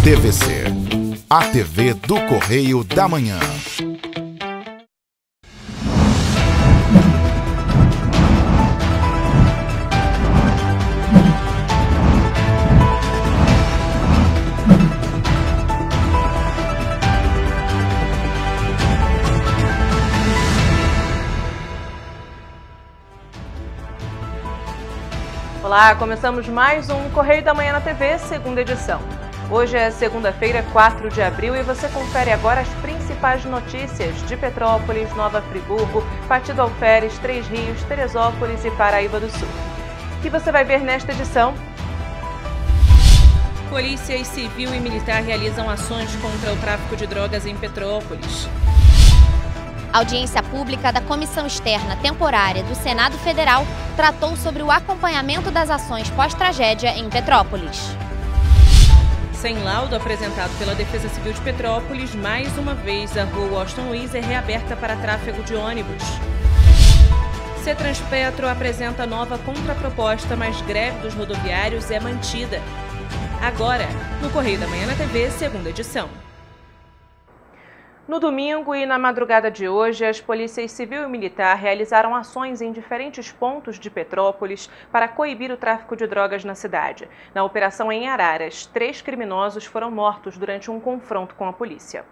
TVC, a TV do Correio da Manhã. Olá, começamos mais um Correio da Manhã na TV, segunda edição. Hoje é segunda-feira, 4 de abril, e você confere agora as principais notícias de Petrópolis, Nova Friburgo, Partido Alferes, Três Rios, Teresópolis e Paraíba do Sul. O que você vai ver nesta edição? Polícia Civil e Militar realizam ações contra o tráfico de drogas em Petrópolis. A audiência pública da Comissão Externa Temporária do Senado Federal tratou sobre o acompanhamento das ações pós-tragédia em Petrópolis. Sem laudo apresentado pela Defesa Civil de Petrópolis, mais uma vez a rua Washington Luiz é reaberta para tráfego de ônibus. Cetranspetro apresenta nova contraproposta, mas greve dos rodoviários é mantida. Agora, no Correio da Manhã na TV, segunda edição. No domingo e na madrugada de hoje, as polícias civil e militar realizaram ações em diferentes pontos de Petrópolis para coibir o tráfico de drogas na cidade. Na operação em Araras, 3 criminosos foram mortos durante um confronto com a polícia.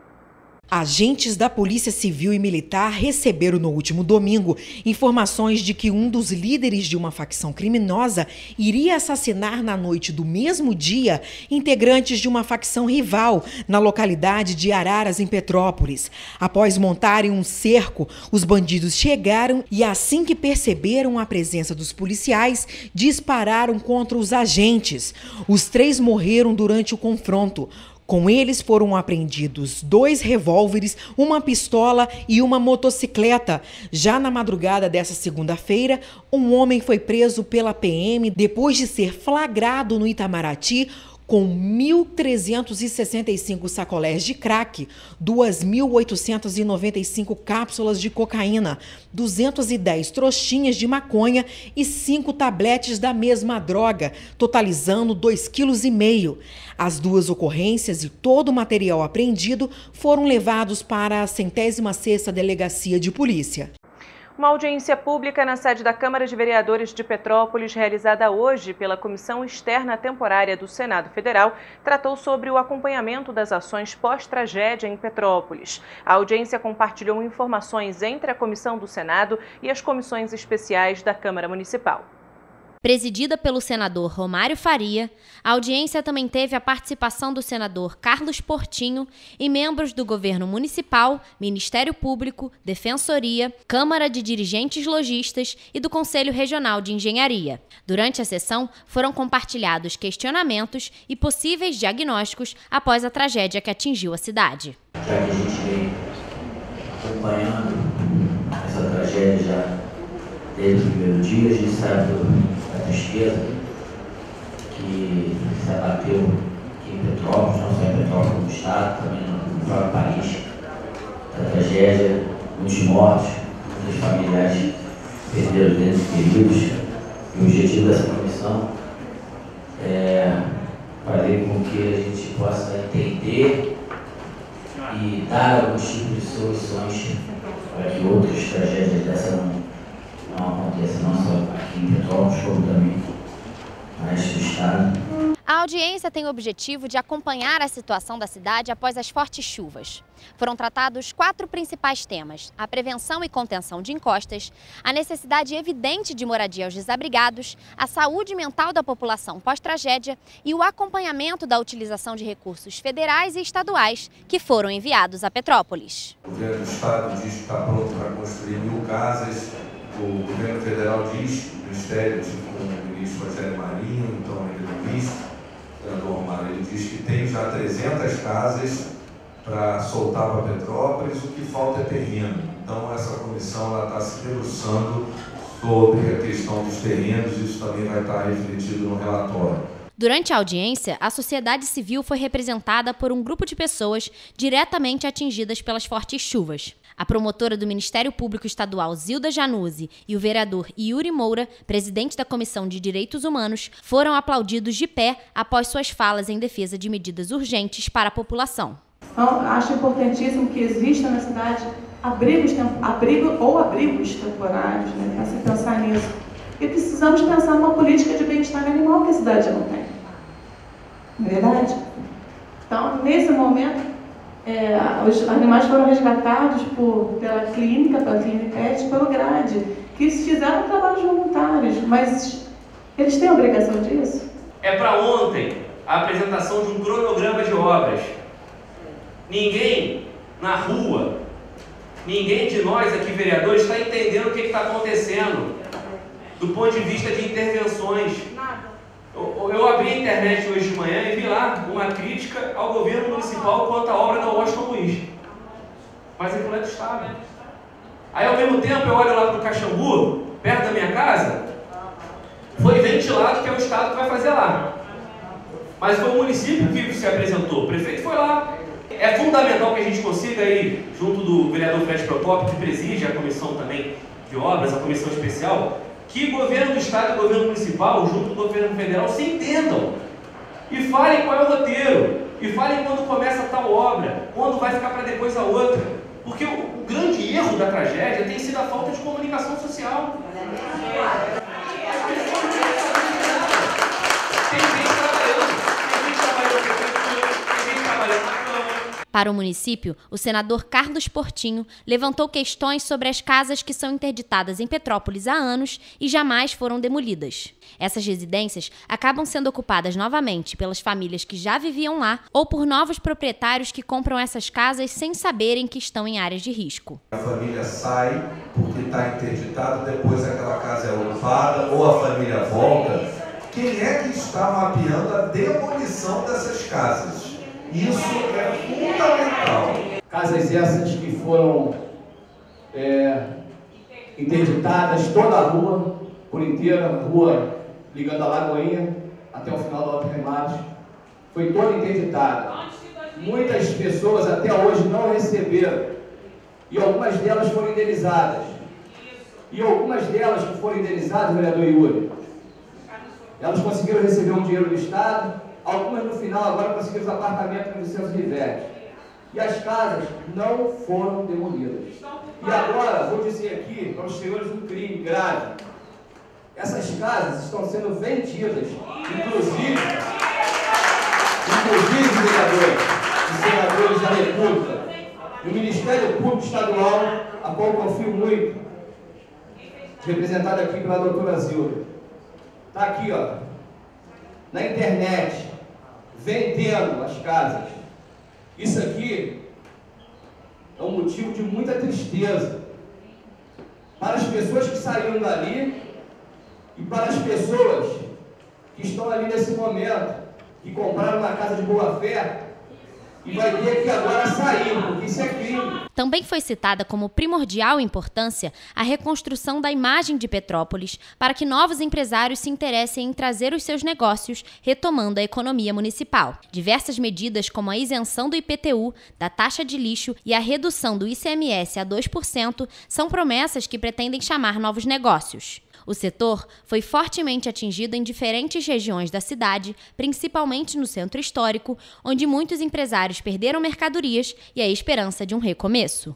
Agentes da Polícia Civil e Militar receberam no último domingo informações de que um dos líderes de uma facção criminosa iria assassinar na noite do mesmo dia integrantes de uma facção rival na localidade de Araras, em Petrópolis. Após montarem um cerco, os bandidos chegaram e, assim que perceberam a presença dos policiais, dispararam contra os agentes. Os 3 morreram durante o confronto. Com eles foram apreendidos 2 revólveres, uma pistola e uma motocicleta. Já na madrugada dessa segunda-feira, um homem foi preso pela PM depois de ser flagrado no Itamaraty com 1.365 sacolés de crack, 2.895 cápsulas de cocaína, 210 trouxinhas de maconha e 5 tabletes da mesma droga, totalizando 2,5 kg. As 2 ocorrências e todo o material apreendido foram levados para a 106ª Delegacia de Polícia. Uma audiência pública na sede da Câmara de Vereadores de Petrópolis, realizada hoje pela Comissão Externa Temporária do Senado Federal, tratou sobre o acompanhamento das ações pós-tragédia em Petrópolis. A audiência compartilhou informações entre a Comissão do Senado e as comissões especiais da Câmara Municipal. Presidida pelo senador Romário Faria, a audiência também teve a participação do senador Carlos Portinho e membros do governo municipal, Ministério Público, Defensoria, Câmara de Dirigentes Lojistas e do Conselho Regional de Engenharia. Durante a sessão, foram compartilhados questionamentos e possíveis diagnósticos após a tragédia que atingiu a cidade. Já que a gente vem acompanhando essa tragédia já desde o primeiro dia, a gente sabe da tristeza que se abateu aqui em Petrópolis, não só em Petrópolis, no estado, também no próprio país. A tragédia, muitos mortos, muitos familiares perderam os entes queridos. E o objetivo dessa comissão é fazer com que a gente possa entender e dar alguns tipos de soluções para que outras tragédias dessa não aconteça, não só aqui em Petrópolis, como também no resto do estado. A audiência tem o objetivo de acompanhar a situação da cidade após as fortes chuvas. Foram tratados 4 principais temas: a prevenção e contenção de encostas, a necessidade evidente de moradia aos desabrigados, a saúde mental da população pós-tragédia e o acompanhamento da utilização de recursos federais e estaduais que foram enviados a Petrópolis. O governo do estado diz que está pronto para construir 1.000 casas. O governo federal diz, o Ministério, com o ministro Rogério Marinho, então ele é ministro, o senador Romário, ele diz que tem já 300 casas para soltar para Petrópolis, o que falta é terreno. Então essa comissão está se debruçando sobre a questão dos terrenos, isso também vai estar refletido no relatório. Durante a audiência, a sociedade civil foi representada por um grupo de pessoas diretamente atingidas pelas fortes chuvas. A promotora do Ministério Público Estadual, Zilda Januzzi, e o vereador Yuri Moura, presidente da Comissão de Direitos Humanos, foram aplaudidos de pé após suas falas em defesa de medidas urgentes para a população. Então, acho importantíssimo que exista na cidade abrigos temporários, né, para se pensar nisso. E precisamos pensar numa política de bem-estar animal que a cidade não tem. Não é verdade? Então, nesse momento, os animais foram resgatados pela clínica pet, pelo GRADE, que fizeram trabalhos voluntários, mas eles têm a obrigação disso? É para ontem a apresentação de um cronograma de obras. Ninguém na rua, ninguém de nós aqui, vereadores, está entendendo o que está acontecendo do ponto de vista de intervenções. Eu abri a internet hoje de manhã e vi lá uma crítica ao governo municipal quanto à obra da Washington Luiz. Mas aquilo é do Estado. Aí, ao mesmo tempo, eu olho lá para o Caxambu, perto da minha casa, foi ventilado que é o Estado que vai fazer lá. Mas foi o município que se apresentou, o prefeito foi lá. É fundamental que a gente consiga aí, junto do vereador Fred Procópio, que preside a comissão também de obras, a comissão especial, que o governo do Estado e o governo municipal, junto do governo federal, se entendam e falem qual é o roteiro, e falem quando começa tal obra, quando vai ficar para depois a outra. Porque o grande erro da tragédia tem sido a falta de comunicação social. Para o município, o senador Carlos Portinho levantou questões sobre as casas que são interditadas em Petrópolis há anos e jamais foram demolidas. Essas residências acabam sendo ocupadas novamente pelas famílias que já viviam lá ou por novos proprietários que compram essas casas sem saberem que estão em áreas de risco. A família sai porque está interditada, depois aquela casa é ocupada ou a família volta. Quem é que está mapeando a demolição dessas casas? Isso é fundamental. Casas essas que foram interditadas, toda a rua, por inteira, a rua ligando a Lagoinha até o final do Alto Remates, foi toda interditada. Muitas pessoas até hoje não receberam, e algumas delas foram indenizadas. E algumas delas que foram indenizadas, vereador Yuri, elas conseguiram receber um dinheiro do Estado. Algumas no final agora conseguiram os apartamentos no Vicente Rivete. E as casas não foram demolidas. E agora, vou dizer aqui para os senhores um crime grave. Essas casas estão sendo vendidas, inclusive vereadores e senadores da República, e o Ministério Público Estadual, a qual confio muito, representado aqui pela doutora Zilda. Está aqui, ó, na internet, vendendo as casas. Isso aqui é um motivo de muita tristeza para as pessoas que saíram dali e para as pessoas que estão ali nesse momento, que compraram uma casa de boa fé e vai ter que agora sair, porque isso é crime. Também foi citada como primordial importância a reconstrução da imagem de Petrópolis para que novos empresários se interessem em trazer os seus negócios, retomando a economia municipal. Diversas medidas, como a isenção do IPTU, da taxa de lixo e a redução do ICMS a 2%, são promessas que pretendem chamar novos negócios. O setor foi fortemente atingido em diferentes regiões da cidade, principalmente no centro histórico, onde muitos empresários perderam mercadorias e a esperança de um recomeço.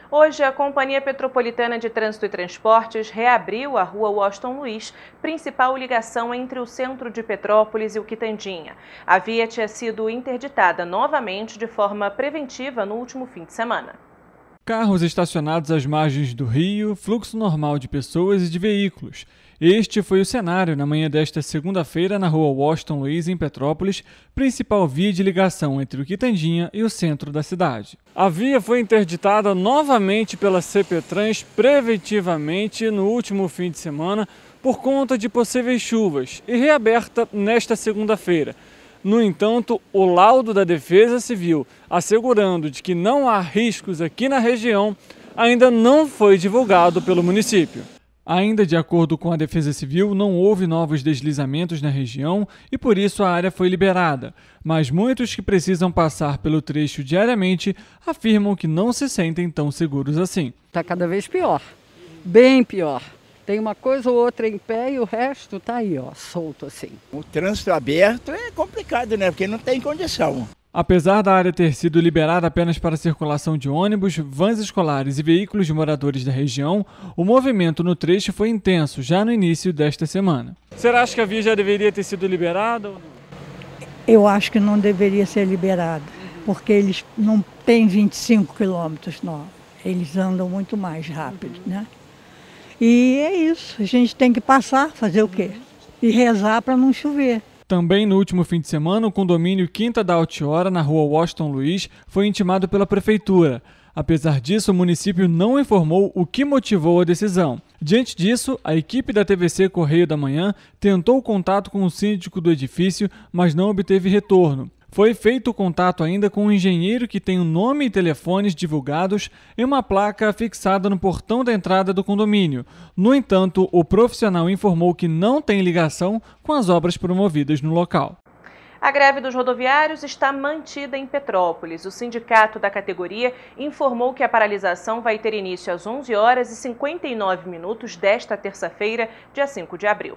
Hoje, a Companhia Petropolitana de Trânsito e Transportes reabriu a Rua Washington Luiz, principal ligação entre o centro de Petrópolis e o Quitandinha. A via tinha sido interditada novamente de forma preventiva no último fim de semana. Carros estacionados às margens do rio, fluxo normal de pessoas e de veículos. Este foi o cenário na manhã desta segunda-feira na Rua Washington Luiz, em Petrópolis, principal via de ligação entre o Quitandinha e o centro da cidade. A via foi interditada novamente pela CPTrans preventivamente no último fim de semana por conta de possíveis chuvas e reaberta nesta segunda-feira. No entanto, o laudo da Defesa Civil, assegurando de que não há riscos aqui na região, ainda não foi divulgado pelo município. Ainda de acordo com a Defesa Civil, não houve novos deslizamentos na região e por isso a área foi liberada. Mas muitos que precisam passar pelo trecho diariamente afirmam que não se sentem tão seguros assim. Está cada vez pior, bem pior. Tem uma coisa ou outra em pé e o resto está aí, ó, solto assim. O trânsito aberto é complicado, né? Porque não tem condição. Apesar da área ter sido liberada apenas para a circulação de ônibus, vans escolares e veículos de moradores da região, o movimento no trecho foi intenso já no início desta semana. Você acha que a via já deveria ter sido liberada ou não? Eu acho que não deveria ser liberada, porque eles não têm 25 quilômetros, não. Eles andam muito mais rápido, né? E é isso, a gente tem que passar, fazer o quê? E rezar para não chover. Também no último fim de semana, o condomínio Quinta da Altiora, na rua Washington Luiz, foi intimado pela prefeitura. Apesar disso, o município não informou o que motivou a decisão. Diante disso, a equipe da TVC Correio da Manhã tentou contato com o síndico do edifício, mas não obteve retorno. Foi feito contato ainda com um engenheiro que tem o nome e telefones divulgados em uma placa fixada no portão da entrada do condomínio. No entanto, o profissional informou que não tem ligação com as obras promovidas no local. A greve dos rodoviários está mantida em Petrópolis. O sindicato da categoria informou que a paralisação vai ter início às 11h59 desta terça-feira, dia 5 de abril.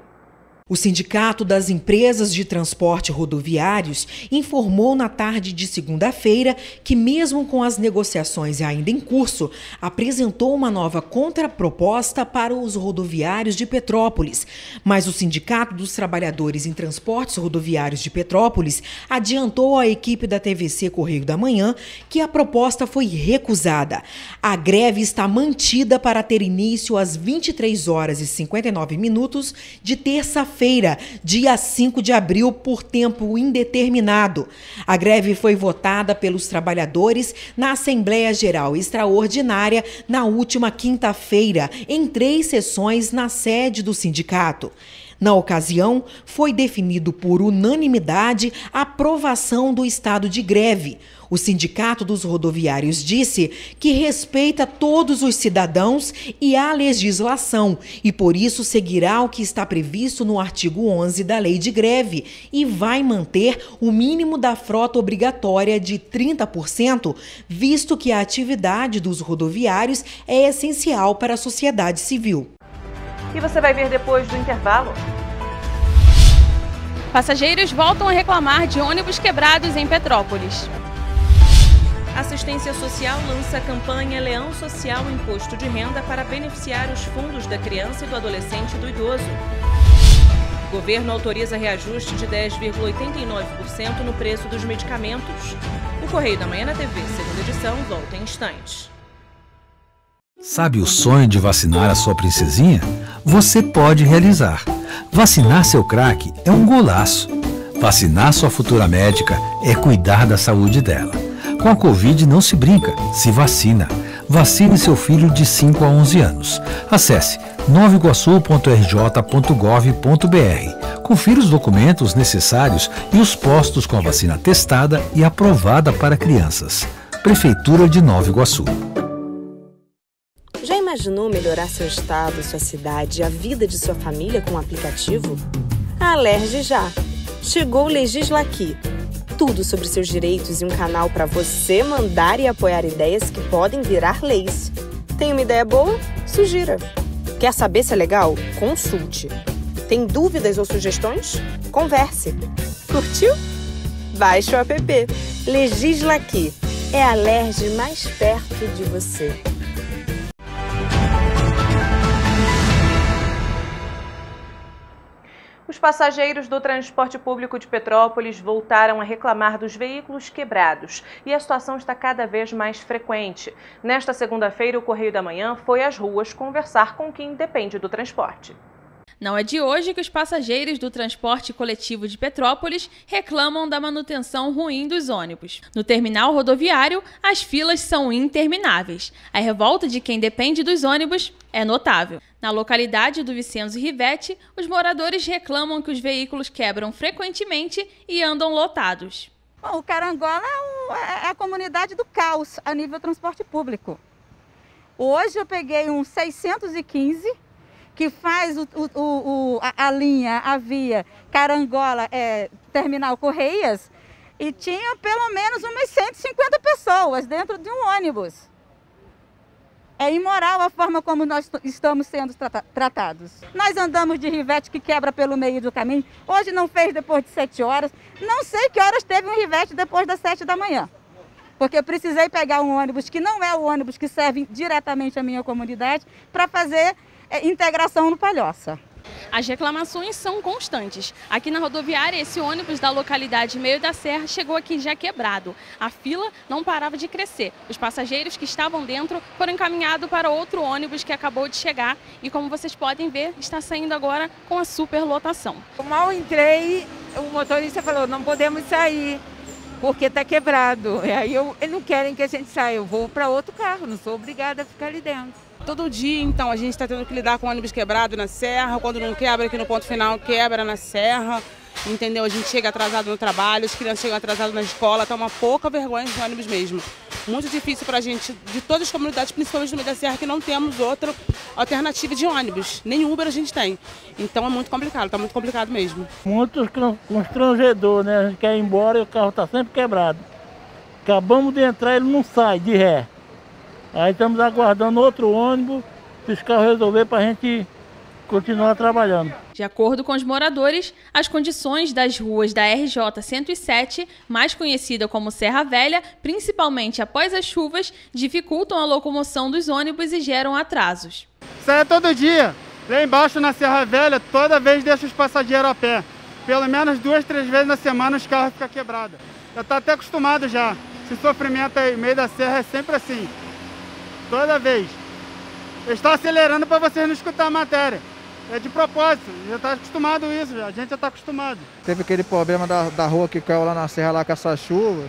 O Sindicato das Empresas de Transporte Rodoviários informou na tarde de segunda-feira que, mesmo com as negociações ainda em curso, apresentou uma nova contraproposta para os rodoviários de Petrópolis. Mas o Sindicato dos Trabalhadores em Transportes Rodoviários de Petrópolis adiantou à equipe da TVC Correio da Manhã que a proposta foi recusada. A greve está mantida para ter início às 23h59 de terça-feira, dia 5 de abril, por tempo indeterminado. A greve foi votada pelos trabalhadores na Assembleia Geral Extraordinária na última quinta-feira, em 3 sessões na sede do sindicato. Na ocasião, foi definido por unanimidade a aprovação do estado de greve. O Sindicato dos Rodoviários disse que respeita todos os cidadãos e a legislação e, por isso, seguirá o que está previsto no artigo 11 da Lei de Greve e vai manter o mínimo da frota obrigatória de 30%, visto que a atividade dos rodoviários é essencial para a sociedade civil. E você vai ver depois do intervalo. Passageiros voltam a reclamar de ônibus quebrados em Petrópolis. Assistência Social lança a campanha Leão Social Imposto de Renda para beneficiar os fundos da criança e do adolescente e do idoso. O governo autoriza reajuste de 10,89% no preço dos medicamentos. O Correio da Manhã na TV, segunda edição, volta em instantes. Sabe o sonho de vacinar a sua princesinha? Você pode realizar. Vacinar seu craque é um golaço. Vacinar sua futura médica é cuidar da saúde dela. Com a Covid não se brinca, se vacina. Vacine seu filho de 5 a 11 anos. Acesse novaiguaçu.rj.gov.br. Confira os documentos necessários e os postos com a vacina testada e aprovada para crianças. Prefeitura de Nova Iguaçu. Já imaginou melhorar seu estado, sua cidade e a vida de sua família com um aplicativo? Alerge já! Chegou o Legisla Aqui. Tudo sobre seus direitos e um canal para você mandar e apoiar ideias que podem virar leis. Tem uma ideia boa? Sugira. Quer saber se é legal? Consulte. Tem dúvidas ou sugestões? Converse. Curtiu? Baixe o app. Legisla Aqui. É a Alerj mais perto de você. Os passageiros do transporte público de Petrópolis voltaram a reclamar dos veículos quebrados e a situação está cada vez mais frequente. Nesta segunda-feira, o Correio da Manhã foi às ruas conversar com quem depende do transporte. Não é de hoje que os passageiros do transporte coletivo de Petrópolis reclamam da manutenção ruim dos ônibus. No terminal rodoviário, as filas são intermináveis. A revolta de quem depende dos ônibus é notável. Na localidade do Vicenzo Rivete, os moradores reclamam que os veículos quebram frequentemente e andam lotados. Bom, o Carangola é a comunidade do caos a nível transporte público. Hoje eu peguei um 615, que faz a linha, a via Carangola, Terminal Correias, e tinha pelo menos umas 150 pessoas dentro de um ônibus. É imoral a forma como nós estamos sendo tratados. Nós andamos de rivete que quebra pelo meio do caminho. Hoje não fez depois de 7 horas. Não sei que horas teve um rivete depois das 7 da manhã. Porque eu precisei pegar um ônibus que não é o ônibus que serve diretamente à minha comunidade para fazer integração no Palhoça. As reclamações são constantes. Aqui na rodoviária, esse ônibus da localidade Meio da Serra chegou aqui já quebrado. A fila não parava de crescer. Os passageiros que estavam dentro foram encaminhados para outro ônibus que acabou de chegar e, como vocês podem ver, está saindo agora com a superlotação. Eu mal entrei, o motorista falou, não podemos sair porque está quebrado. E aí eles não querem que a gente saia, eu vou para outro carro, não sou obrigada a ficar ali dentro. Todo dia, então, a gente está tendo que lidar com ônibus quebrado na serra, quando não quebra aqui no ponto final, quebra na serra, entendeu? A gente chega atrasado no trabalho, as crianças chegam atrasadas na escola, tá uma pouca vergonha de ônibus mesmo. Muito difícil para a gente, de todas as comunidades, principalmente no meio da serra, que não temos outra alternativa de ônibus, nem Uber a gente tem. Então é muito complicado, tá muito complicado mesmo. Muito constrangedor, né? A gente quer ir embora e o carro está sempre quebrado. Acabamos de entrar, ele não sai de ré. Aí estamos aguardando outro ônibus, o fiscal resolver para a gente continuar trabalhando. De acordo com os moradores, as condições das ruas da RJ 107, mais conhecida como Serra Velha, principalmente após as chuvas, dificultam a locomoção dos ônibus e geram atrasos. Isso é todo dia. Lá embaixo na Serra Velha, toda vez deixa os passageiros a pé. Pelo menos 2, 3 vezes na semana os carros ficam quebrados. Já está até acostumado já. Esse sofrimento aí, meio da serra, é sempre assim. Toda vez. Eu estou acelerando para vocês não escutar a matéria. É de propósito, já está acostumado a isso, a gente já está acostumado. Teve aquele problema da rua que caiu lá na serra lá com essa chuva,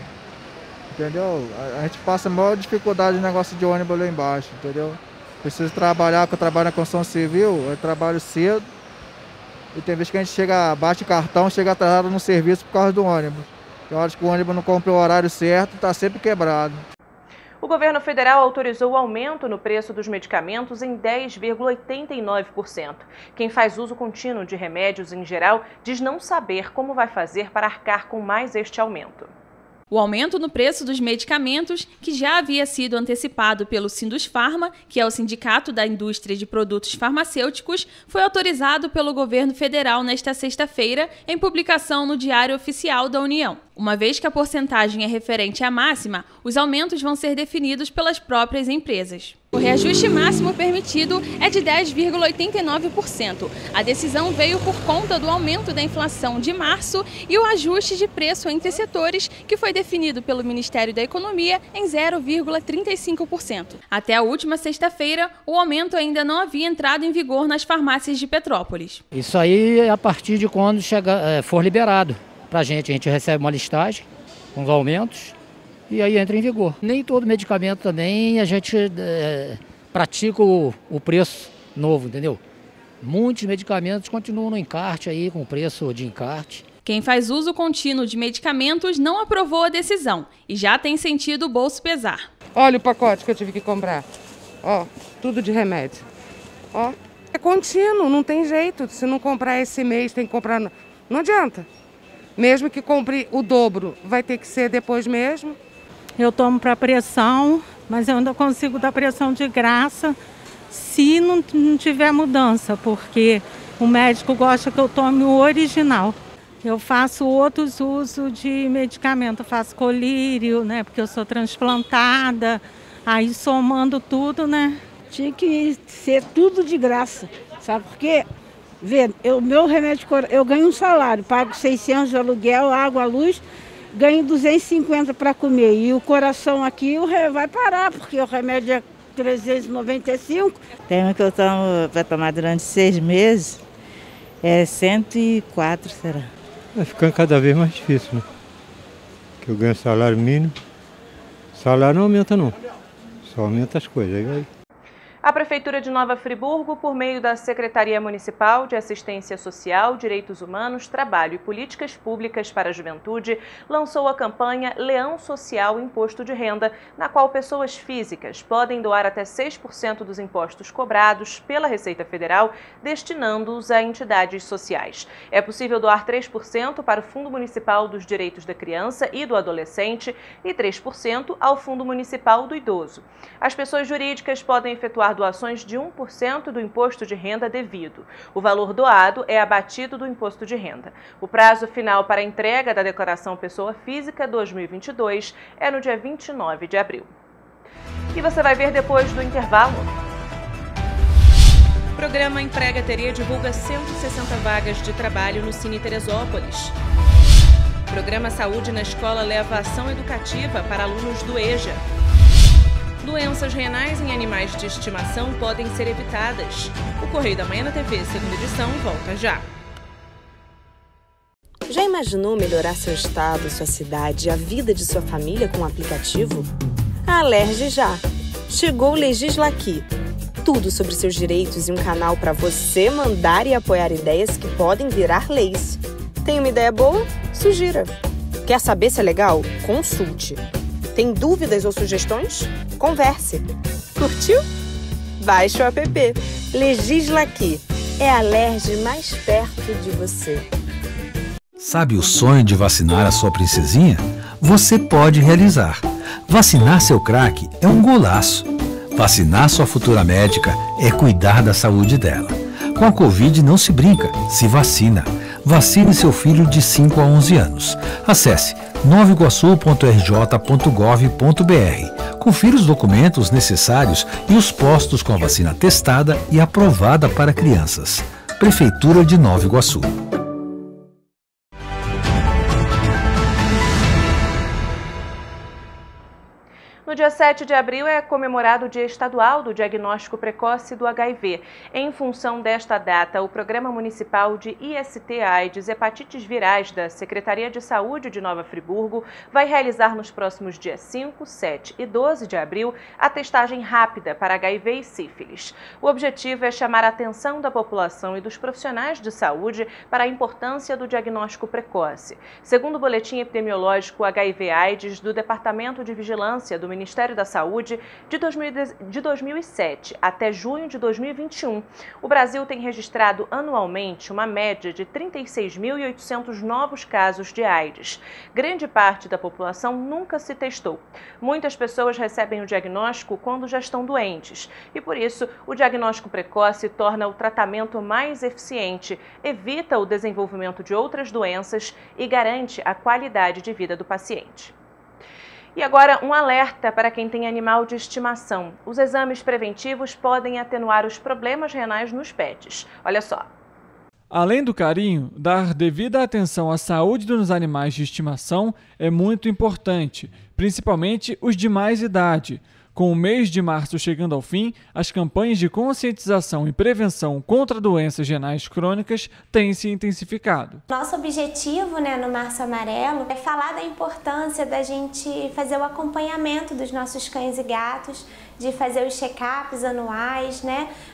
entendeu? A gente passa a maior dificuldade de negócio de ônibus lá embaixo, entendeu? Preciso trabalhar, que eu trabalho na construção civil, eu trabalho cedo. E tem vezes que a gente bate cartão, chega atrasado no serviço por causa do ônibus. Tem horas que o ônibus não cumpre o horário certo, está sempre quebrado. O governo federal autorizou o aumento no preço dos medicamentos em 10,89%. Quem faz uso contínuo de remédios em geral diz não saber como vai fazer para arcar com mais este aumento. O aumento no preço dos medicamentos, que já havia sido antecipado pelo Sindusfarma, que é o Sindicato da Indústria de Produtos Farmacêuticos, foi autorizado pelo governo federal nesta sexta-feira, em publicação no Diário Oficial da União. Uma vez que a porcentagem é referente à máxima, os aumentos vão ser definidos pelas próprias empresas. O reajuste máximo permitido é de 10,89%. A decisão veio por conta do aumento da inflação de março e o ajuste de preço entre setores, que foi definido pelo Ministério da Economia em 0,35%. Até a última sexta-feira, o aumento ainda não havia entrado em vigor nas farmácias de Petrópolis. Isso aí é a partir de quando for liberado para a gente recebe uma listagem com os aumentos. E aí entra em vigor. Nem todo medicamento também a gente pratica o preço novo, entendeu? Muitos medicamentos continuam no encarte aí, com preço de encarte. Quem faz uso contínuo de medicamentos não aprovou a decisão e já tem sentido o bolso pesar. Olha o pacote que eu tive que comprar. Ó, tudo de remédio. Ó, é contínuo, não tem jeito. Se não comprar esse mês, tem que comprar... Não adianta. Mesmo que compre o dobro, vai ter que ser depois mesmo. Eu tomo para pressão, mas eu ainda consigo dar pressão de graça se não tiver mudança, porque o médico gosta que eu tome o original. Eu faço outros usos de medicamento, eu faço colírio, né, porque eu sou transplantada, aí somando tudo, né. Tinha que ser tudo de graça, sabe por quê? Vê, meu remédio, eu ganho um salário, pago 600 de aluguel, água, luz, ganho 250 para comer. E o coração aqui vai parar, porque o remédio é 395. Tem um que eu tomo para tomar durante 6 meses, é 104, será? Vai ficando cada vez mais difícil, né? Que eu ganho salário mínimo. Salário não aumenta não, só aumenta as coisas. Aí A Prefeitura de Nova Friburgo, por meio da Secretaria Municipal de Assistência Social, Direitos Humanos, Trabalho e Políticas Públicas para a Juventude, lançou a campanha Leão Social Imposto de Renda, na qual pessoas físicas podem doar até 6% dos impostos cobrados pela Receita Federal, destinando-os a entidades sociais. É possível doar 3% para o Fundo Municipal dos Direitos da Criança e do Adolescente e 3% ao Fundo Municipal do Idoso. As pessoas jurídicas podem efetuar doações de 1% do imposto de renda devido. O valor doado é abatido do imposto de renda. O prazo final para a entrega da Declaração Pessoa Física 2022 é no dia 29 de abril. E você vai ver depois do intervalo. O programa Emprega Teria divulga 160 vagas de trabalho no Cine Teresópolis. O programa Saúde na Escola leva ação educativa para alunos do EJA. Doenças renais em animais de estimação podem ser evitadas. O Correio da Manhã na TV, segunda edição, volta já. Já imaginou melhorar seu estado, sua cidade e a vida de sua família com o aplicativo? A Alerj já! Chegou o Legislaqui. Tudo sobre seus direitos e um canal para você mandar e apoiar ideias que podem virar leis. Tem uma ideia boa? Sugira. Quer saber se é legal? Consulte. Tem dúvidas ou sugestões? Converse. Curtiu? Baixe o app. Legislaqui. É a Alerj mais perto de você. Sabe o sonho de vacinar a sua princesinha? Você pode realizar. Vacinar seu craque é um golaço. Vacinar sua futura médica é cuidar da saúde dela. Com a Covid não se brinca, se vacina. Vacine seu filho de 5 a 11 anos. Acesse novaiguaçu.rj.gov.br. Confira os documentos necessários e os postos com a vacina testada e aprovada para crianças. Prefeitura de Nova Iguaçu. No dia 7 de abril é comemorado o Dia Estadual do Diagnóstico Precoce do HIV. Em função desta data, o Programa Municipal de IST/AIDS Hepatites Virais da Secretaria de Saúde de Nova Friburgo vai realizar nos próximos dias 5, 7 e 12 de abril a testagem rápida para HIV e sífilis. O objetivo é chamar a atenção da população e dos profissionais de saúde para a importância do diagnóstico precoce. Segundo o boletim epidemiológico HIV/AIDS do Departamento de Vigilância do Ministério da Saúde, de 2007 até junho de 2021, o Brasil tem registrado anualmente uma média de 36.800 novos casos de AIDS. Grande parte da população nunca se testou. Muitas pessoas recebem o diagnóstico quando já estão doentes e, por isso, o diagnóstico precoce torna o tratamento mais eficiente, evita o desenvolvimento de outras doenças e garante a qualidade de vida do paciente. E agora, um alerta para quem tem animal de estimação. Os exames preventivos podem atenuar os problemas renais nos pets. Olha só. Além do carinho, dar devida atenção à saúde dos animais de estimação é muito importante, principalmente os de mais idade. Com o mês de março chegando ao fim, as campanhas de conscientização e prevenção contra doenças renais crônicas têm se intensificado. Nosso objetivo, no Março Amarelo é falar da importância da gente fazer o acompanhamento dos nossos cães e gatos, de fazer os check-ups anuais,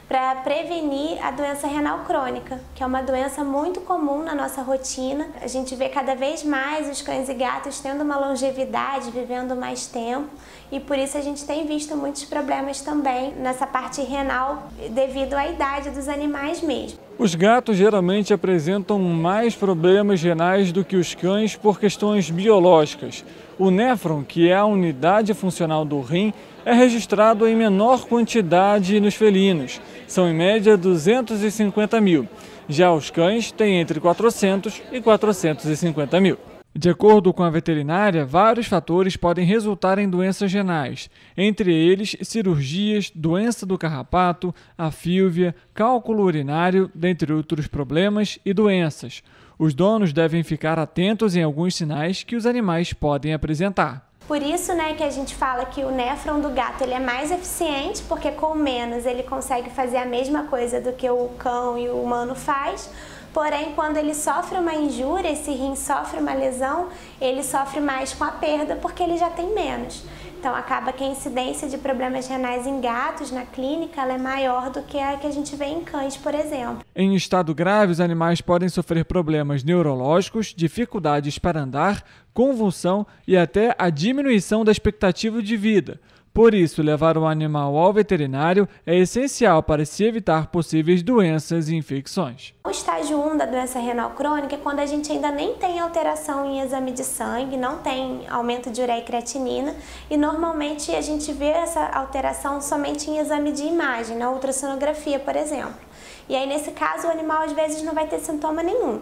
para prevenir a doença renal crônica, que é uma doença muito comum na nossa rotina. A gente vê cada vez mais os cães e gatos tendo uma longevidade, vivendo mais tempo, e por isso a gente tem visto muitos problemas também nessa parte renal devido à idade dos animais mesmo. Os gatos geralmente apresentam mais problemas renais do que os cães por questões biológicas. O néfron, que é a unidade funcional do rim, é registrado em menor quantidade nos felinos. São em média 250 mil. Já os cães têm entre 400 e 450 mil. De acordo com a veterinária, vários fatores podem resultar em doenças renais, entre eles cirurgias, doença do carrapato, afílvia, cálculo urinário, dentre outros problemas e doenças. Os donos devem ficar atentos em alguns sinais que os animais podem apresentar. Por isso, que a gente fala que o néfron do gato ele é mais eficiente, porque com menos ele consegue fazer a mesma coisa do que o cão e o humano faz. Porém, quando ele sofre uma injúria, esse rim sofre uma lesão, ele sofre mais com a perda porque ele já tem menos. Então acaba que a incidência de problemas renais em gatos na clínica ela é maior do que a que a gente vê em cães, por exemplo. Em estado grave, os animais podem sofrer problemas neurológicos, dificuldades para andar, convulsão e até a diminuição da expectativa de vida. Por isso, levar o animal ao veterinário é essencial para se evitar possíveis doenças e infecções. O estágio 1 da doença renal crônica é quando a gente ainda nem tem alteração em exame de sangue, não tem aumento de ureia e creatinina, e normalmente a gente vê essa alteração somente em exame de imagem, na ultrassonografia, por exemplo. E aí, nesse caso, o animal às vezes não vai ter sintoma nenhum.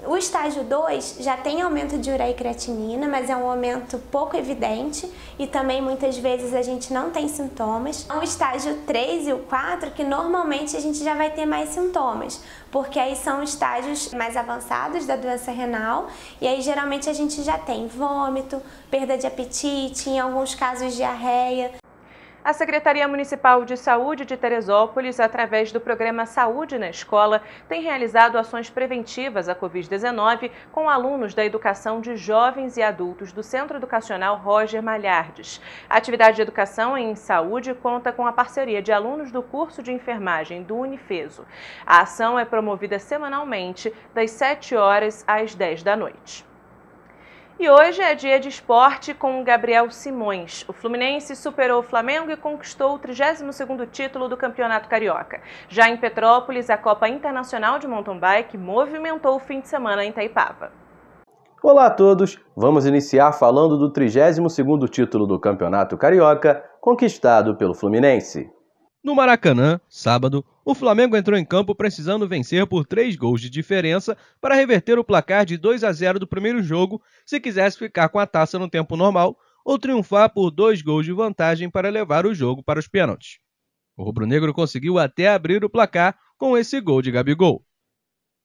O estágio 2 já tem aumento de ureia e creatinina, mas é um aumento pouco evidente e também muitas vezes a gente não tem sintomas. O estágio 3 e o 4 que normalmente a gente já vai ter mais sintomas, porque aí são estágios mais avançados da doença renal e aí geralmente a gente já tem vômito, perda de apetite, em alguns casos diarreia. A Secretaria Municipal de Saúde de Teresópolis, através do programa Saúde na Escola, tem realizado ações preventivas à Covid-19 com alunos da educação de jovens e adultos do Centro Educacional Roger Malhardes. A atividade de educação em saúde conta com a parceria de alunos do curso de enfermagem do Unifeso. A ação é promovida semanalmente, das 7 horas às 10 da noite. E hoje é dia de esporte com o Gabriel Simões. O Fluminense superou o Flamengo e conquistou o 32º título do Campeonato Carioca. Já em Petrópolis, a Copa Internacional de Mountain Bike movimentou o fim de semana em Itaipava. Olá a todos! Vamos iniciar falando do 32º título do Campeonato Carioca, conquistado pelo Fluminense. No Maracanã, sábado, o Flamengo entrou em campo precisando vencer por 3 gols de diferença para reverter o placar de 2-0 do primeiro jogo, se quisesse ficar com a taça no tempo normal, ou triunfar por 2 gols de vantagem para levar o jogo para os pênaltis. O rubro-negro conseguiu até abrir o placar com esse gol de Gabigol.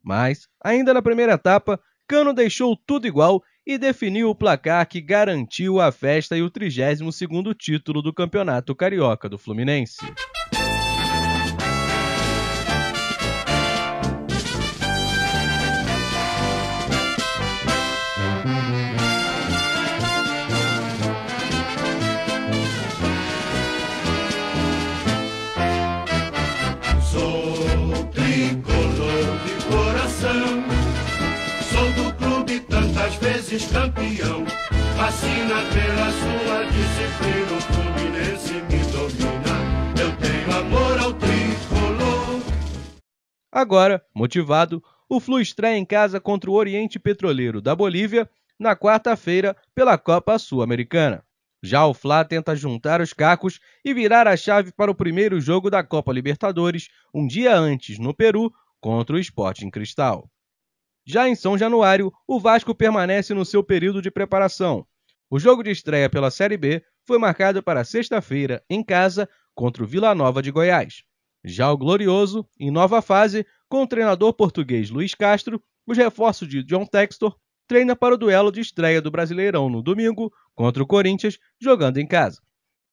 Mas, ainda na primeira etapa, Cano deixou tudo igual e definiu o placar que garantiu a festa e o 32º título do Campeonato Carioca do Fluminense. Sou tricolor de coração, sou do clube tantas vezes campeão. Vacina pela sua disciplina, o Fluminense me domina. Eu tenho amor ao tricolor. Agora, motivado, o Flu estreia em casa contra o Oriente Petroleiro da Bolívia na quarta-feira pela Copa Sul-Americana. Já o Fla tenta juntar os cacos e virar a chave para o primeiro jogo da Copa Libertadores, um dia antes, no Peru, contra o Sporting Cristal. Já em São Januário, o Vasco permanece no seu período de preparação. O jogo de estreia pela Série B foi marcado para sexta-feira, em casa, contra o Vila Nova de Goiás. Já o Glorioso, em nova fase, com o treinador português Luiz Castro, os reforços de John Textor, treina para o duelo de estreia do Brasileirão no domingo contra o Corinthians, jogando em casa.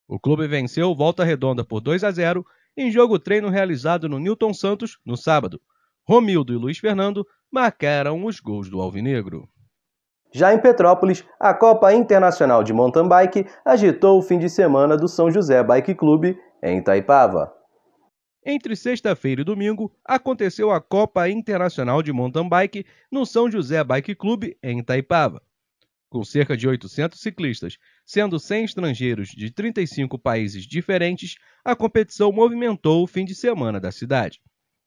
O clube venceu Volta Redonda por 2-0 em jogo-treino realizado no Newton Santos no sábado. Romildo e Luiz Fernando marcaram os gols do Alvinegro. Já em Petrópolis, a Copa Internacional de Mountain Bike agitou o fim de semana do São José Bike Clube em Itaipava. Entre sexta-feira e domingo, aconteceu a Copa Internacional de Mountain Bike no São José Bike Clube, em Itaipava. Com cerca de 800 ciclistas, sendo 100 estrangeiros de 35 países diferentes, a competição movimentou o fim de semana da cidade.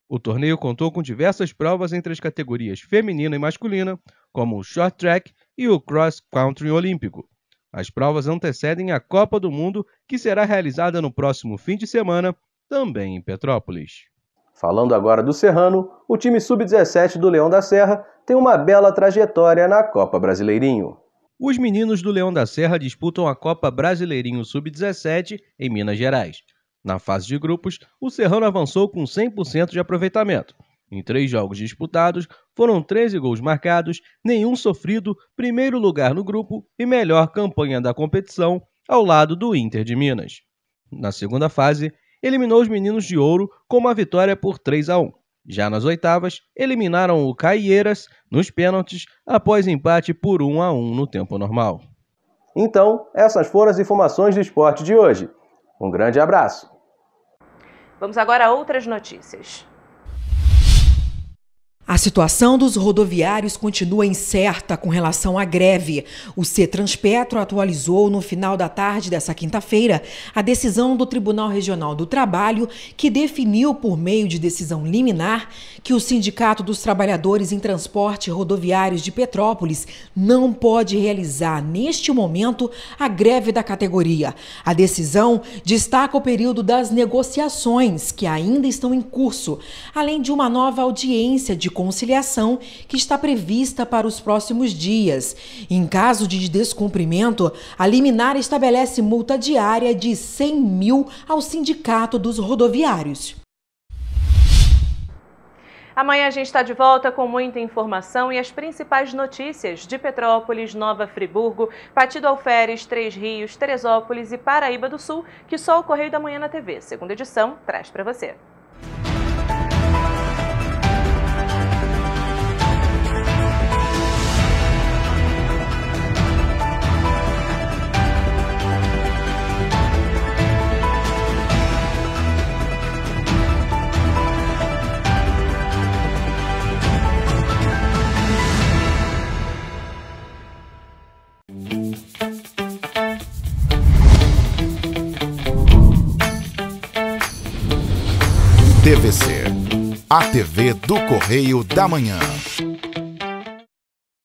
O torneio contou com diversas provas entre as categorias feminina e masculina, como o short track e o cross country olímpico. As provas antecedem a Copa do Mundo, que será realizada no próximo fim de semana, também em Petrópolis. Falando agora do Serrano, o time sub-17 do Leão da Serra tem uma bela trajetória na Copa Brasileirinho. Os meninos do Leão da Serra disputam a Copa Brasileirinho Sub-17 em Minas Gerais. Na fase de grupos, o Serrano avançou com 100% de aproveitamento. Em 3 jogos disputados, foram 13 gols marcados, nenhum sofrido, primeiro lugar no grupo e melhor campanha da competição, ao lado do Inter de Minas. Na segunda fase, eliminou os meninos de Ouro com uma vitória por 3-1. Já nas oitavas, eliminaram o Caieiras nos pênaltis após empate por 1-1 no tempo normal. Então, essas foram as informações do esporte de hoje. Um grande abraço. Vamos agora a outras notícias. A situação dos rodoviários continua incerta com relação à greve. O CETRANSPETRO atualizou no final da tarde dessa quinta-feira a decisão do Tribunal Regional do Trabalho, que definiu por meio de decisão liminar que o Sindicato dos Trabalhadores em Transporte Rodoviários de Petrópolis não pode realizar, neste momento, a greve da categoria. A decisão destaca o período das negociações, que ainda estão em curso, além de uma nova audiência de conciliação que está prevista para os próximos dias. Em caso de descumprimento, a liminar estabelece multa diária de 100 mil ao Sindicato dos Rodoviários. Amanhã a gente está de volta com muita informação e as principais notícias de Petrópolis, Nova Friburgo, Pati do Alferes, Três Rios, Teresópolis e Paraíba do Sul, que só o Correio da Manhã na TV, segunda edição, traz para você. TVC, a TV do Correio da Manhã.